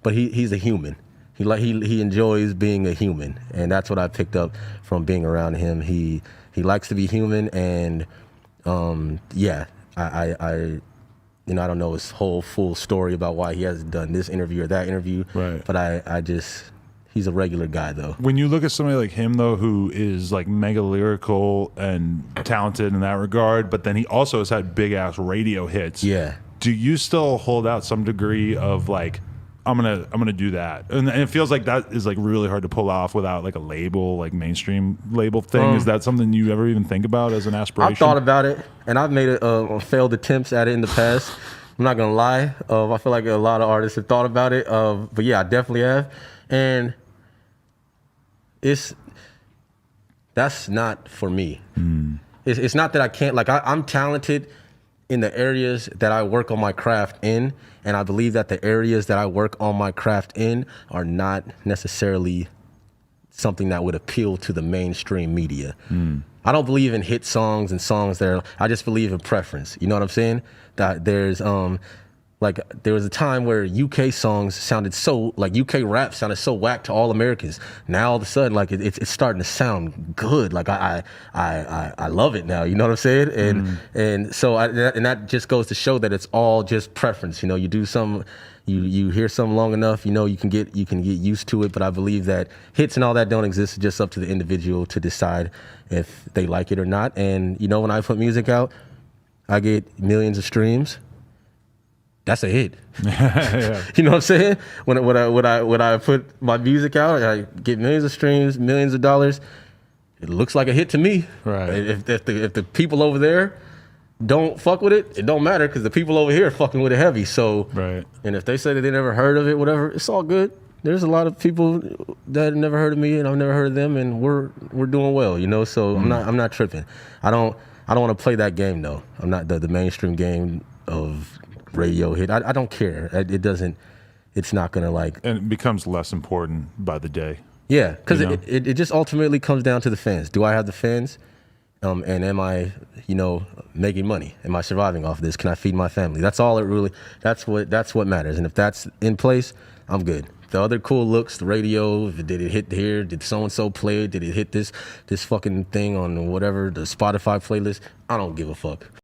but he's a human. He enjoys being a human, and that's what I picked up from being around him. He likes to be human, and yeah, I you know, I don't know his whole full story about why he hasn't done this interview or that interview, right? But I just, he's a regular guy though. When you look at somebody like him though, who is like mega lyrical and talented in that regard, but then he also has had big ass radio hits. Yeah. Do you still hold out some degree of like, I'm gonna do that, and it feels like that is like really hard to pull off without like a label, like mainstream label thing. Is that something you ever even think about as an aspiration? I've thought about it, and I've made failed attempts at it in the past. I'm not gonna lie. I feel like a lot of artists have thought about it, but yeah, I definitely have, and that's not for me. It's not that I can't. Like I'm talented in the areas that I work on my craft in, and I believe that the areas that I work on my craft in are not necessarily something that would appeal to the mainstream media. I don't believe in hit songs and songs that are, I just believe in preference. You know what I'm saying? That there's like there was a time where UK songs sounded so, like UK rap sounded so whack to all Americans. Now all of a sudden, like it's starting to sound good. Like I love it now. You know what I'm saying? And so and that just goes to show that it's all just preference. You know, you do some, you hear something long enough, you know, you can get used to it. But I believe that hits and all that don't exist. It's just up to the individual to decide if they like it or not. And you know, when I put music out, I get millions of streams. That's a hit. Yeah. You know what I'm saying? When I put my music out, I get millions of streams, millions of dollars. It looks like a hit to me. Right. If the people over there don't fuck with it, it don't matter because the people over here are fucking with it heavy. So, right. And if they say that they never heard of it, whatever, it's all good. There's a lot of people that have never heard of me, and I've never heard of them, and we're doing well. You know, so I'm not tripping. I don't want to play that game though. I'm not the mainstream game of radio hit. I don't care. It doesn't, it's not gonna like, and it becomes less important by the day. Yeah, because you know? it just ultimately comes down to the fans. Do I have the fans? And am I, you know, making money? Am I surviving off of this? Can I feed my family? That's all it really, that's what matters. And if that's in place, I'm good. The other cool looks, the radio, did it hit here? Did so-and-so play it? Did it hit this fucking thing on whatever, the Spotify playlist? I don't give a fuck.